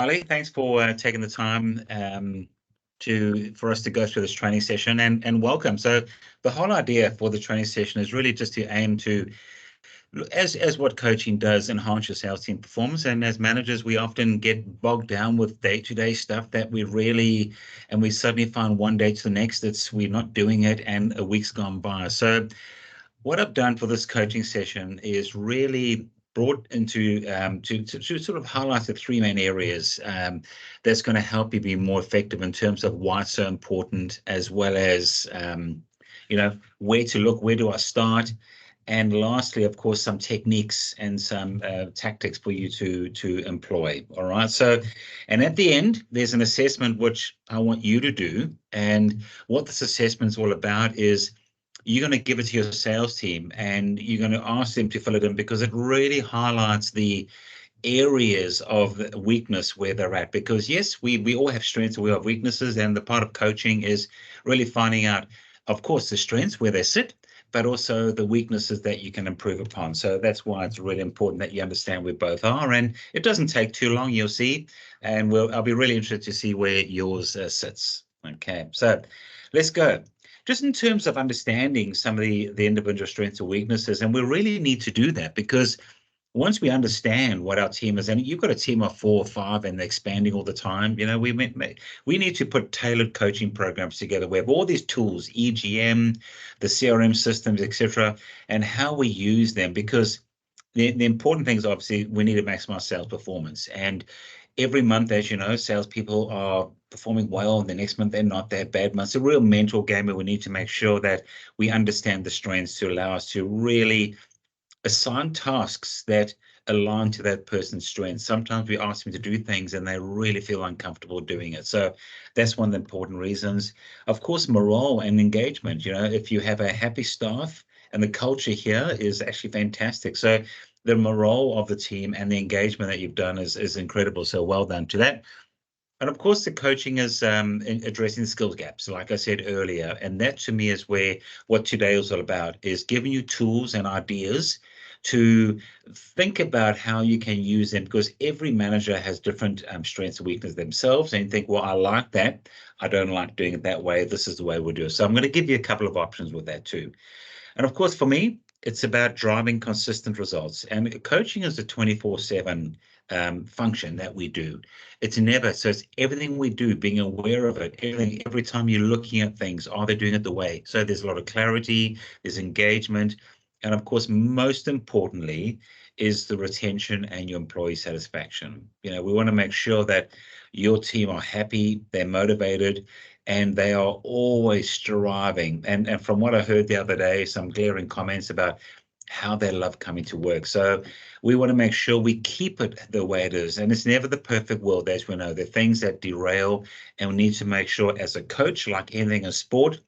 Ali, thanks for taking the time for us to go through this training session and welcome. So the whole idea for the training session is really just to aim to, as what coaching does, enhance your sales team performance. And as managers, we often get bogged down with day-to-day stuff that we suddenly find one day to the next that we're not doing it, and a week's gone by. So what I've done for this coaching session is really brought into to sort of highlight the three main areas that's going to help you be more effective in terms of why it's so important, as well as where to look, where do I start, and lastly, of course, some techniques and some tactics for you to employ. All right. So, and at the end, there's an assessment which I want you to do, and what this assessment is all about is you're going to give it to your sales team and you're going to ask them to fill it in, because it really highlights the areas of weakness where they're at. Because yes, we all have strengths and we have weaknesses, and the part of coaching is really finding out, of course, the strengths where they sit, but also the weaknesses that you can improve upon. So that's why it's really important that you understand where both are, and it doesn't take too long, you'll see, and I'll be really interested to see where yours sits. Okay, so let's go. Just in terms of understanding some of the individual strengths or weaknesses, and we really need to do that, because once we understand what our team is, and you've got a team of 4 or 5 and they're expanding all the time, we need to put tailored coaching programs together. We have all these tools, EGM, the CRM systems, etc., and how we use them, because the important thing is, obviously, we need to maximize sales performance. And every month, as you know, salespeople are performing well, and the next month they're not. That bad month. It's a real mental game, and we need to make sure that we understand the strengths to allow us to really assign tasks that align to that person's strengths. Sometimes we ask them to do things and they really feel uncomfortable doing it. So that's one of the important reasons. Of course, morale and engagement. If you have a happy staff, and the culture here is actually fantastic. So the morale of the team and the engagement that you've done is incredible. So well done to that. And of course, the coaching is addressing the skills gaps, like I said earlier. And that, to me, is what today is all about, is giving you tools and ideas to think about how you can use them, because every manager has different strengths and weaknesses themselves. And you think, well, I like that. I don't like doing it that way. This is the way we'll do it. So I'm going to give you a couple of options with that too. And of course, for me, it's about driving consistent results. And coaching is a 24/7 function that we do. It's never, so it's everything we do, being aware of it, every time you're looking at things, are they doing it the way? So there's a lot of clarity, there's engagement, and of course, most importantly, is the retention and your employee satisfaction. We want to make sure that your team are happy, they're motivated, and they are always striving. And from what I heard the other day, some glaring comments about how they love coming to work. So we want to make sure we keep it the way it is. And it's never the perfect world, as we know. There are things that derail, and we need to make sure, as a coach, like anything in sport,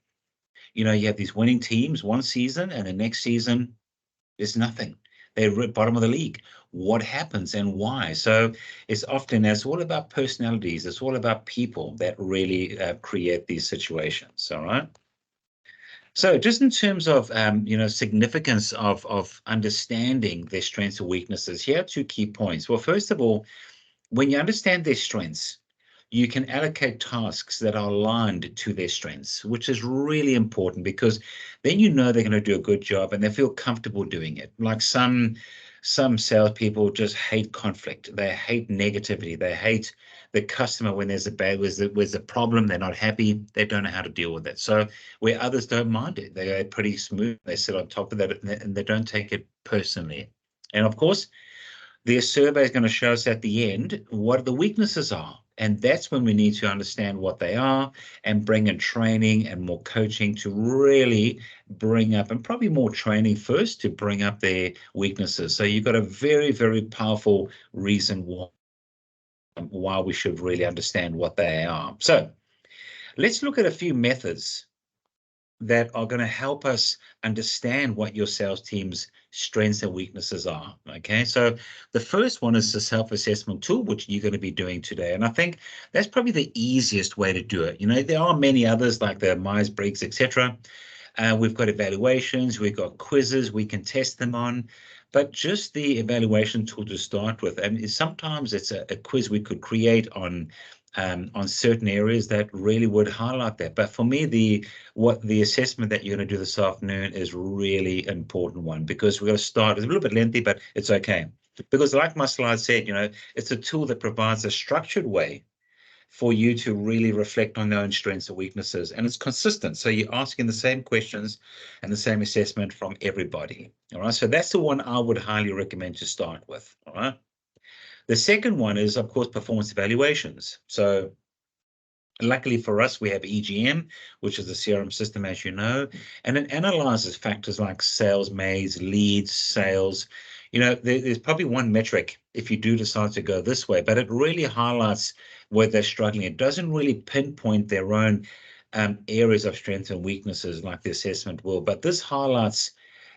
you have these winning teams one season, and the next season there's nothing. They're at bottom of the league. What happens and why? So it's all about personalities. It's all about people that really create these situations. All right. So just in terms of significance of understanding their strengths and weaknesses, here are 2 key points. Well, first of all, when you understand their strengths, you can allocate tasks that are aligned to their strengths, which is really important, because then they're going to do a good job and they feel comfortable doing it. Like some salespeople just hate conflict. They hate negativity. They hate the customer when there's a problem. They're not happy. They don't know how to deal with it. So where others don't mind it, they are pretty smooth. They sit on top of that and they don't take it personally. And of course, their survey is going to show us at the end what the weaknesses are. And that's when we need to understand what they are and bring in training and more coaching to really bring up, and probably more training first, to bring up their weaknesses. So you've got a very, very powerful reason why we should really understand what they are. So let's look at a few methods that are going to help us understand what your sales team's strengths and weaknesses are. Okay, so the first one is the self-assessment tool, which you're going to be doing today. And I think that's probably the easiest way to do it. There are many others like the Myers-Briggs, etc. We've got evaluations, we've got quizzes we can test them on. but just the evaluation tool to start with. And sometimes it's a quiz we could create on certain areas that really would highlight that. But for me, the assessment that you're going to do this afternoon is really important one, because we're going to start. It's a little bit lengthy, but it's okay. Because like my slide said, it's a tool that provides a structured way for you to really reflect on their own strengths and weaknesses. And it's consistent. So you're asking the same questions and the same assessment from everybody. All right. So that's the one I would highly recommend to start with. All right. The second one is, of course, performance evaluations. So luckily for us, we have EGM, which is the CRM system, as you know, and it analyzes factors like sales made, leads, sales. There's probably one metric if you do decide to go this way, but it really highlights where they're struggling. It doesn't really pinpoint their own areas of strengths and weaknesses like the assessment will, but this highlights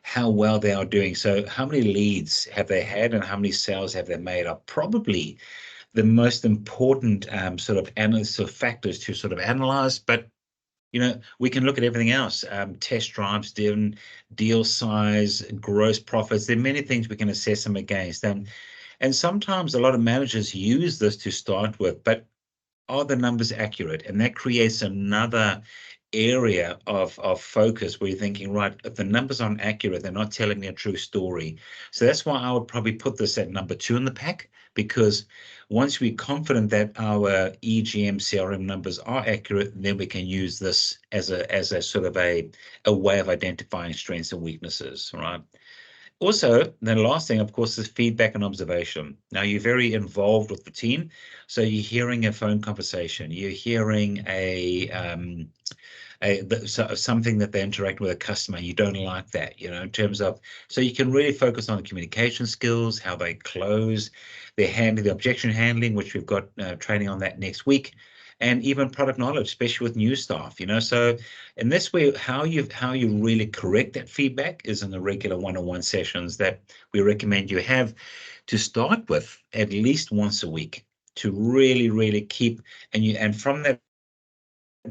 how well they are doing. So how many leads have they had and how many sales have they made are probably the most important sort of factors to sort of analyze. But we can look at everything else: test drives, deal size, gross profits. There are many things we can assess them against, and sometimes a lot of managers use this to start with, but are the numbers accurate? And that creates another area of focus where you're thinking, right, if the numbers aren't accurate, they're not telling me a true story. So that's why I would probably put this at number 2 in the pack, because once we're confident that our EGM CRM numbers are accurate, then we can use this as a sort of a way of identifying strengths and weaknesses, right? Also, the last thing, of course, is feedback and observation. Now, you're very involved with the team, so you're hearing a phone conversation, you're hearing something that they interact with a customer. You don't like that, in terms of, so you can really focus on the communication skills, how they close, the objection handling, which we've got training on that next week, and even product knowledge, especially with new staff. So in this way, how you really correct that feedback is in the regular one-on-one sessions that we recommend you have to start with at least once a week, to really keep, and from that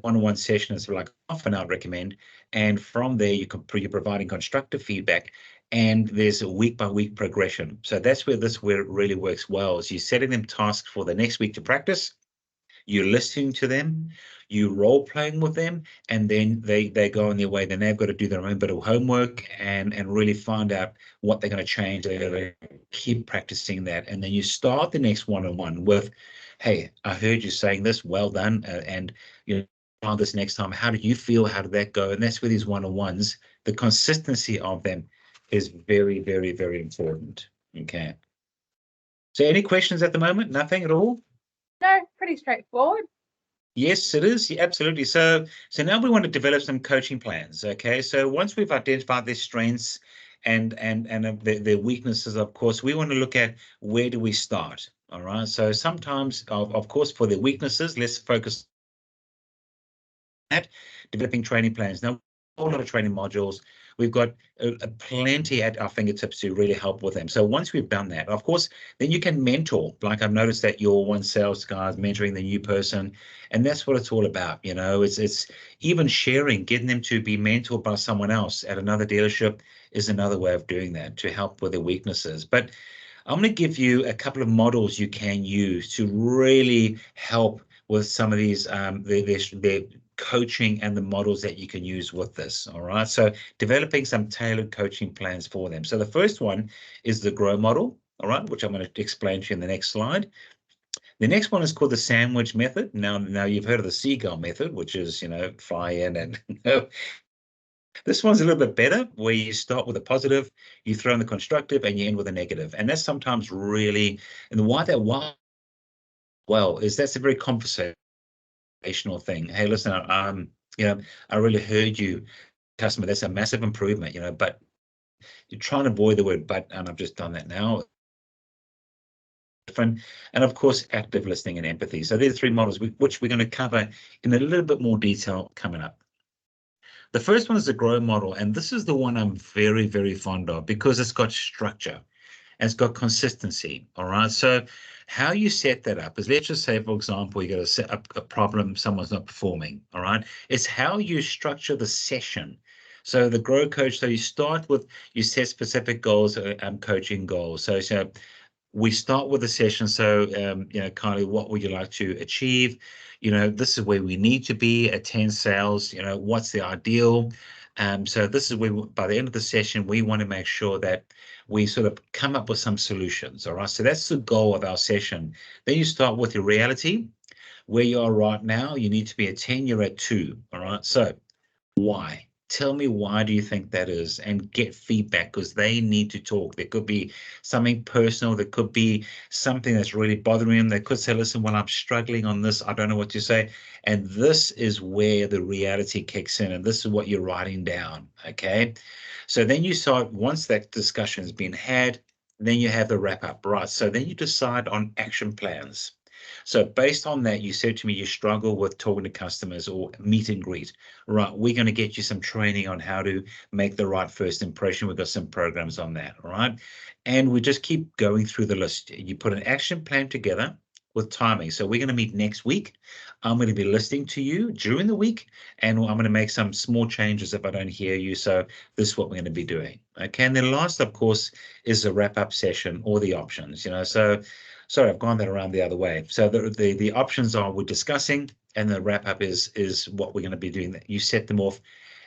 one-on-one session is like half an hour, I'd recommend, and from there you're providing constructive feedback, and there's a week-by-week progression. So that's where it really works well, is you're setting them tasks for the next week to practice, you're listening to them, you role playing with them, and then they go on their way. Then they've got to do their own bit of homework and really find out what they're going to change. They're going to keep practicing that, and then you start the next one-on-one with, hey, I heard you saying this, well done, and try this next time. How did you feel? How did that go? And that's where these one-on-ones, the consistency of them is very, very, very important. Okay. So any questions at the moment? Nothing at all? No, pretty straightforward. Yes, it is. Yeah, absolutely. So now we want to develop some coaching plans. Okay. So once we've identified their strengths and their weaknesses, of course, we want to look at where do we start. All right. So sometimes, of course, for their weaknesses, let's focus at developing training plans. Now, a whole lot of training modules. We've got plenty at our fingertips to really help with them. So once we've done that, of course, then you can mentor. Like I've noticed that your one sales guy is mentoring the new person, and that's what it's all about. It's even sharing, getting them to be mentored by someone else at another dealership is another way of doing that to help with their weaknesses. But I'm going to give you a couple of models you can use to really help with some of these their coaching and the models that you can use with this. All right. So developing some tailored coaching plans for them. So the first one is the GROW model. All right, which I'm going to explain to you in the next slide. The next one is called the sandwich method. Now you've heard of the seagull method, which is, fly in and this one's a little bit better, where you start with a positive, you throw in the constructive, and you end with a negative. And that's sometimes really, and why that well is that's a very conversational thing. Hey, listen, I really heard you, customer. That's a massive improvement, but you're trying to avoid the word but, and I've just done that now. Different, and of course, active listening and empathy. So these are 3 models which we're going to cover in a little bit more detail coming up. The first one is the GROW model, and this is the one I'm very, very fond of because it's got structure and it's got consistency. All right. So how you set that up is, let's just say, for example, you got to set up a problem, someone's not performing. All right. It's how you structure the session So the grow coach, so you start with, you set specific goals, coaching goals. So we start with the session. So, Kylie, what would you like to achieve? This is where we need to be at 10 sales. What's the ideal? So this is where, by the end of the session, we want to make sure that we sort of come up with some solutions. All right. So that's the goal of our session. Then you start with your reality. Where you are right now, you need to be at 10, you're at 2. All right. So why? Tell me, why do you think that is? And get feedback, because they need to talk. There could be something personal. There could be something that's really bothering them. They could say, listen, well, I'm struggling on this. I don't know what to say. And this is where the reality kicks in. And this is what you're writing down. Okay. So then you start, once that discussion has been had, then you have the wrap up, right? So then you decide on action plans. So based on that, you said to me you struggle with talking to customers or meet and greet. Right, we're going to get you some training on how to make the right first impression. We've got some programs on that, all right? And we just keep going through the list. You put an action plan together with timing. So we're going to meet next week. I'm going to be listening to you during the week, and I'm going to make some small changes if I don't hear you. So this is what we're going to be doing. Okay, and then last, of course, is the wrap-up session or the options. So sorry, I've gone that around the other way. So the options are we're discussing, and the wrap up is what we're going to be doing. You set them off,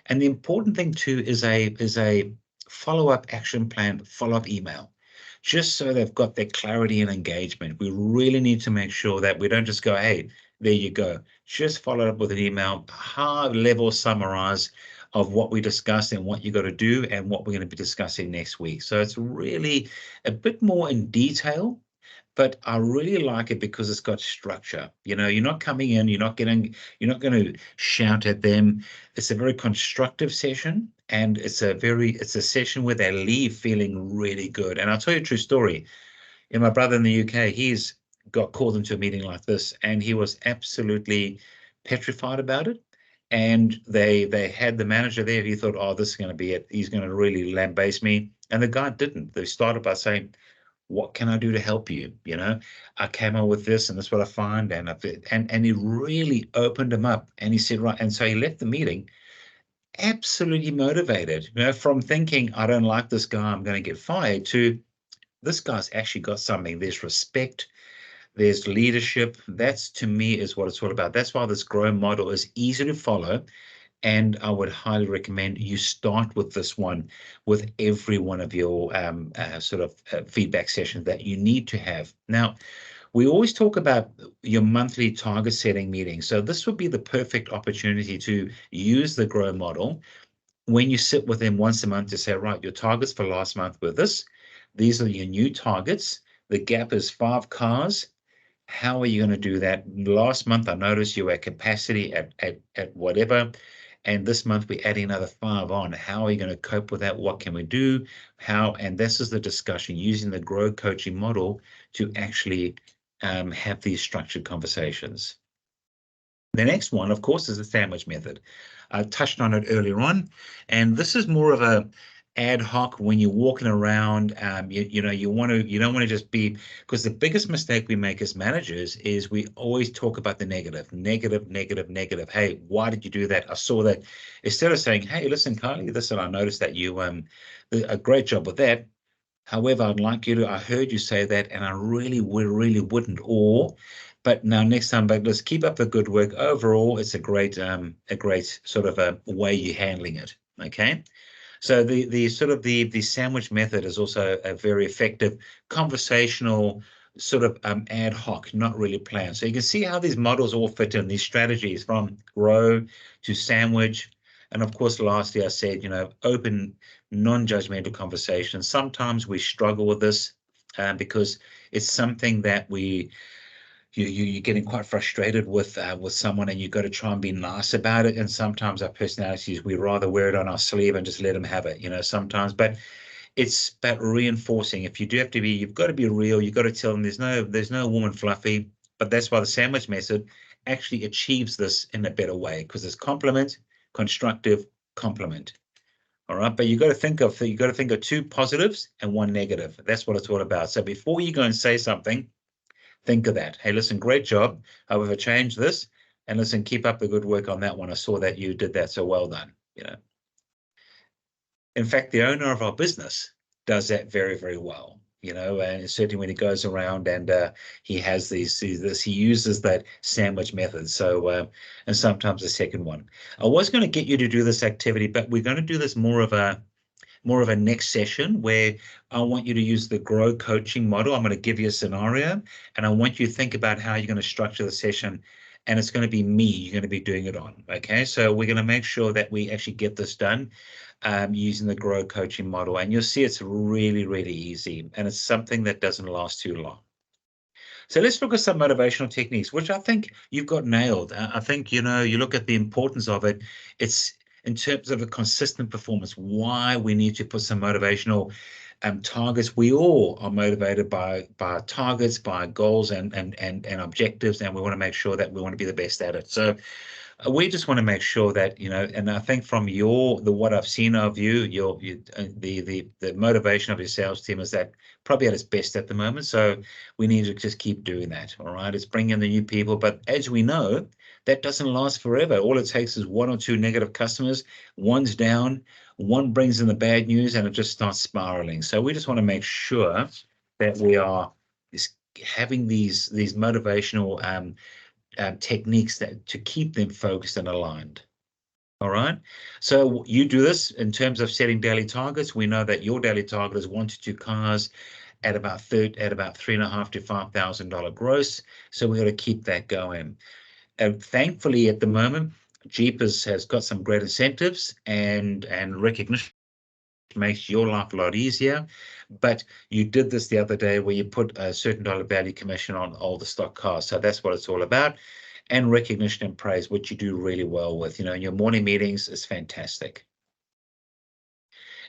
and the important thing too is a follow up action plan, follow up email, just so they've got their clarity and engagement. We really need to make sure that we don't just go, hey, there you go. Just follow up with an email, high level summarize of what we discussed and what you got to do and what we're going to be discussing next week. So it's really a bit more in detail, but I really like it because it's got structure. You're not coming in, you're not going to shout at them. It's a very constructive session, and it's a session where they leave feeling really good. And I'll tell you a true story. My brother in the UK, he's got called into a meeting like this, and he was absolutely petrified about it. And they had the manager there. He thought, oh, this is going to be it. He's going to really lambaste me. And the guy didn't. They started by saying, what can I do to help you? I came up with this, and that's what I find. And he really opened him up, and he said, right. And so he left the meeting absolutely motivated, from thinking, I don't like this guy, I'm going to get fired, to this guy's actually got something. There's respect, there's leadership. That's, to me, is what it's all about. That's why this grow model is easy to follow. And I would highly recommend you start with this one with every one of your feedback sessions that you need to have. Now, we always talk about your monthly target setting meeting. So this would be the perfect opportunity to use the grow model when you sit with them once a month to say, right, your targets for last month were this. These are your new targets. The gap is 5 cars. How are you going to do that? Last month, I noticed you were at capacity at whatever. And this month, we're adding another 5 on. How are you going to cope with that? What can we do? And this is the discussion, using the grow coaching model to actually have these structured conversations. The next one, of course, is the sandwich method. I touched on it earlier on, and this is more of a ad hoc when you're walking around. You don't want to just be, because the biggest mistake we make as managers is we always talk about the negative, negative, negative, negative. Hey, why did you do that? I saw that. Instead of saying, hey, listen, Kylie, listen, I noticed that you a great job with that. However, I'd like you to, I heard you say that, and I really wouldn't. But now next time, but let's keep up the good work. Overall, it's a great sort of a way you're handling it. Okay. So the sandwich method is also a very effective conversational sort of ad hoc, not really planned. So you can see how these models all fit in, these strategies from grow to sandwich. And of course, lastly, I said, open, non-judgmental conversations. Sometimes we struggle with this because it's something that you're getting quite frustrated with someone, and you've got to try and be nice about it. And sometimes our personalities, we rather wear it on our sleeve and just let them have it, sometimes. But it's about reinforcing. If you do have to be, you've got to be real. You've got to tell them there's no warm and fluffy. But that's why the sandwich method actually achieves this in a better way, because it's compliment, constructive, compliment. All right, but you got to think of 2 positives and 1 negative. That's what it's all about. So before you go and say something, think of that. Hey, listen, great job. However, change this, and listen, keep up the good work on that one. I saw that you did that, so well done. In fact, the owner of our business does that very, very well. And certainly when he goes around and he has he uses that sandwich method. So, and sometimes the second one. I was going to get you to do this activity, but we're going to do this more of a next session where I want you to use the grow coaching model. I'm going to give you a scenario and I want you to think about how you're going to structure the session. And it's going to be me you're going to be doing it on. Okay, so we're going to make sure that we actually get this done using the grow coaching model. And you'll see it's really, really easy. And it's something that doesn't last too long. So let's look at some motivational techniques, which I think you've got nailed. I think, you look at the importance of it. It's in terms of a consistent performance, why we need to put some motivational targets. We all are motivated by targets, by goals and objectives, and we want to make sure that we want to be the best at it. So we just want to make sure that, and I think from what I've seen of you, the motivation of your sales team is that probably at its best at the moment. So we need to just keep doing that. All right. It's bringing in the new people. But as we know, that doesn't last forever. All it takes is one or two negative customers, one's down, one brings in the bad news, and it just starts spiraling. So we just want to make sure that we are having these motivational techniques to keep them focused and aligned. All right. So you do this in terms of setting daily targets. We know that your daily target is 1 to 2 cars at about $3,500 to $5,000 gross. So we got to keep that going. Thankfully, at the moment, Jeep has got some great incentives and recognition makes your life a lot easier. But you did this the other day where you put a certain dollar value commission on all the stock cars. So that's what it's all about. And recognition and praise, which you do really well with. In your morning meetings is fantastic.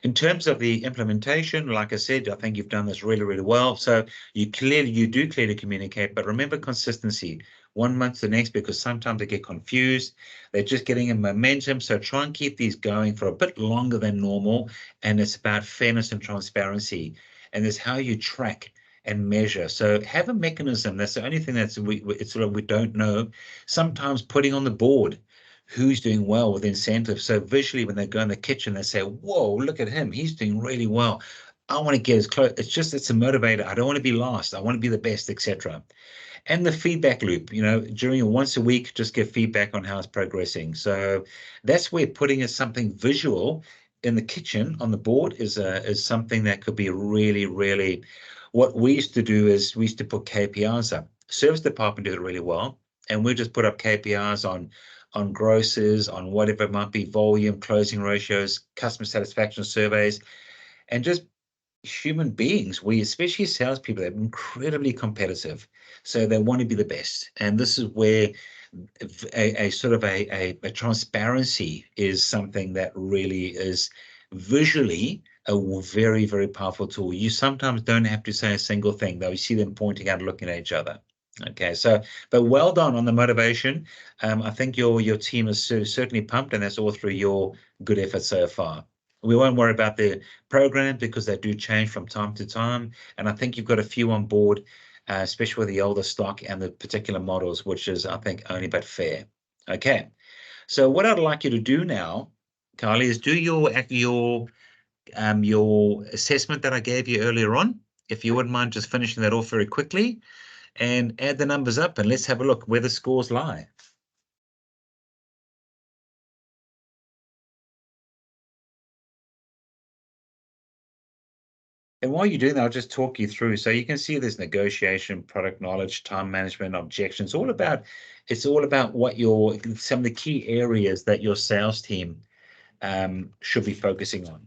In terms of the implementation, like I said, I think you've done this really, really well. So you do clearly communicate, but remember consistency. 1 month to the next, because sometimes they get confused. They're just getting in momentum. So try and keep these going for a bit longer than normal. And it's about fairness and transparency. And it's how you track and measure. So have a mechanism. That's the only thing we don't know. Sometimes putting on the board who's doing well with incentives. So visually, when they go in the kitchen, they say, whoa, look at him. He's doing really well. I want to get as close. It's a motivator. I don't want to be last. I want to be the best, etc. And the feedback loop, during your once a week, just give feedback on how it's progressing. So that's where putting something visual in the kitchen on the board is something that could be really, really. What we used to do is we used to put KPIs up. Service department did it really well, and we just put up KPIs on grosses, on whatever it might be, volume, closing ratios, customer satisfaction surveys, and just human beings. Especially salespeople, they're incredibly competitive. So they want to be the best. And this is where a sort of a transparency is something that really is visually a very, very powerful tool. You sometimes don't have to say a single thing, though. You see them pointing out, looking at each other. Okay, but well done on the motivation. I think your team is certainly pumped, and that's all through your good effort so far. We won't worry about the program because they do change from time to time. And I think you've got a few on board, especially with the older stock and the particular models, which is, I think, only but fair. Okay, so what I'd like you to do now, Carly, is do your assessment that I gave you earlier on. If you wouldn't mind just finishing that off very quickly and add the numbers up, and let's have a look where the scores lie. And while you're doing that, I'll just talk you through. So you can see there's negotiation, product knowledge, time management, objections. It's all about what some of the key areas that your sales team should be focusing on.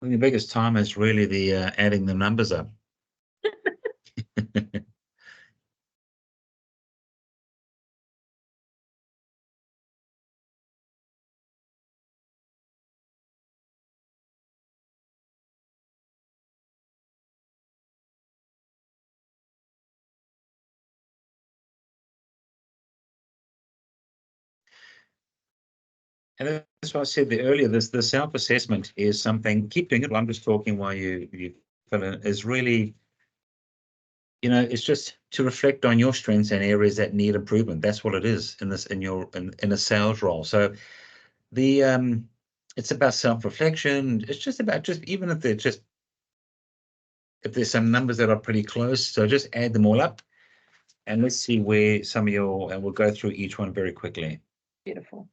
I think the biggest time is really the adding the numbers up. And that's what I said there earlier. The self-assessment is something. Keep doing it. I'm just talking while you fill in. Is really, it's just to reflect on your strengths and areas that need improvement. That's what it is in a sales role. So it's about self-reflection. It's just about even if if there's some numbers that are pretty close, so just add them all up, and let's see where some of and we'll go through each one very quickly. Beautiful.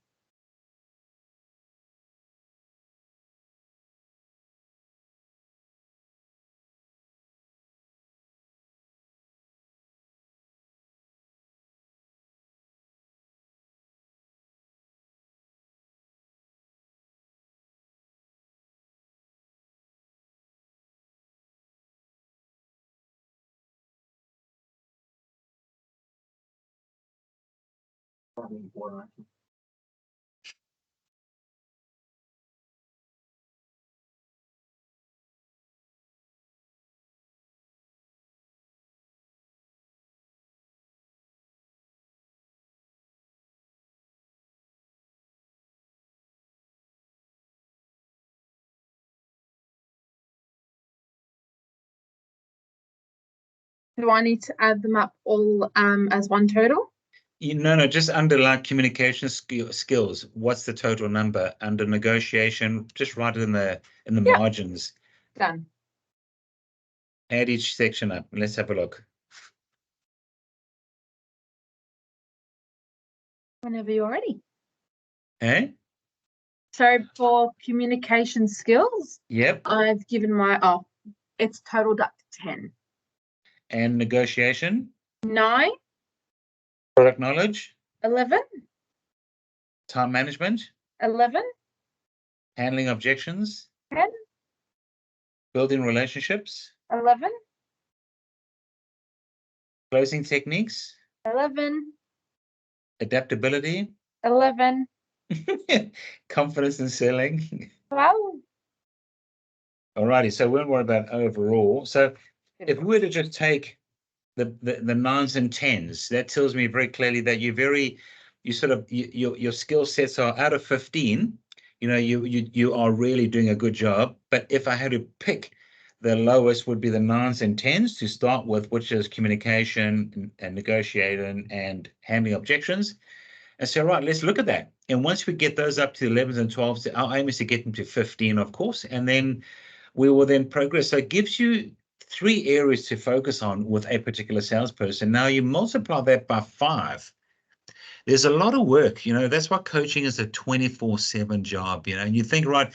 Do I need to add them up all as one total? No, just under like communication skills. What's the total number under negotiation? Just write it in the margins. Done. Add each section up. Let's have a look. Whenever you're ready. Eh? So for communication skills, Yep. I've given it's totaled up to 10. And negotiation? 9. Product knowledge? 11. Time management? 11. Handling objections? 10. Building relationships? 11. Closing techniques? 11. Adaptability? 11. Confidence in selling? 12. Alrighty, so we won't worry about overall. So if we were to just take the 9s and 10s, that tells me very clearly that your skill sets are out of 15. You are really doing a good job. But if I had to pick, the lowest would be the 9s and 10s to start with, which is communication and negotiating and handling objections. And so, right, let's look at that. And once we get those up to the 11s and 12s, our aim is to get them to 15, of course, and then we will then progress. So it gives you 3 areas to focus on with a particular salesperson. Now you multiply that by 5. There's a lot of work, that's why coaching is a 24/7 job, and you think, right,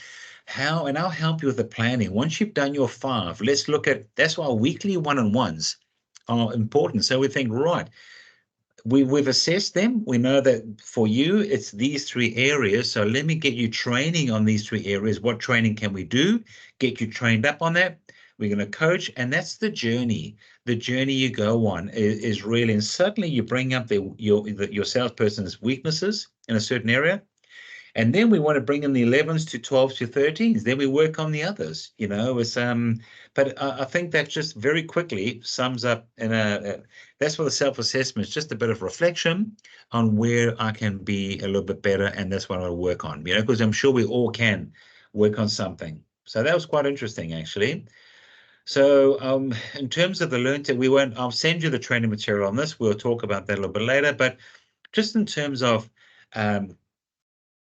and I'll help you with the planning. Once you've done your 5, let's look at, that's why weekly one-on-ones are important. So we think, right, we've assessed them. We know that for you, it's these 3 areas. So let me get you training on these 3 areas. What training can we do? Get you trained up on that. We're going to coach, and that's the journey. The journey you go on is really, and certainly you bring up your salesperson's weaknesses in a certain area. And then we want to bring in the 11s to 12s to 13s. Then we work on the others, it's but I think that just very quickly sums up that's for the self-assessment. It's just a bit of reflection on where I can be a little bit better, and that's what I'll work on, because I'm sure we all can work on something. So that was quite interesting, actually. So in terms of the learned, I'll send you the training material on this. We'll talk about that a little bit later, but just in terms of a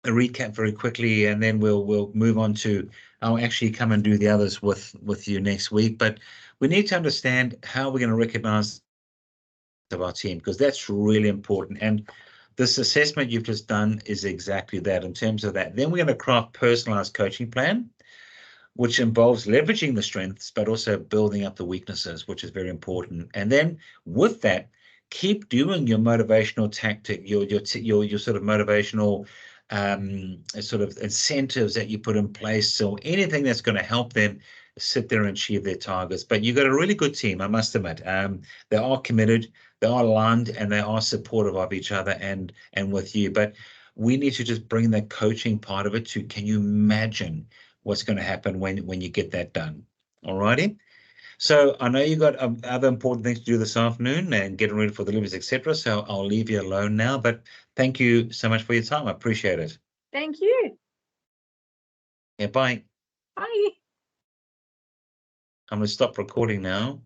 recap very quickly, and then we'll move on to, I'll actually come and do the others with you next week. But we need to understand how we're going to recognize of our team, because that's really important. And this assessment you've just done is exactly that in terms of that. Then we're going to craft personalized coaching plan, which involves leveraging the strengths, but also building up the weaknesses, which is very important. And then with that, keep doing your motivational tactic, your sort of motivational sort of incentives that you put in place. So anything that's going to help them sit there and achieve their targets. But you've got a really good team, I must admit. They are committed, they are aligned, and they are supportive of each other and with you. But we need to just bring that coaching part of it to, can you imagine what's going to happen when you get that done? All righty. So I know you got other important things to do this afternoon and getting ready for the livers, etc. So I'll leave you alone now. But thank you so much for your time. I appreciate it. Thank you. Yeah, bye. Bye. I'm going to stop recording now.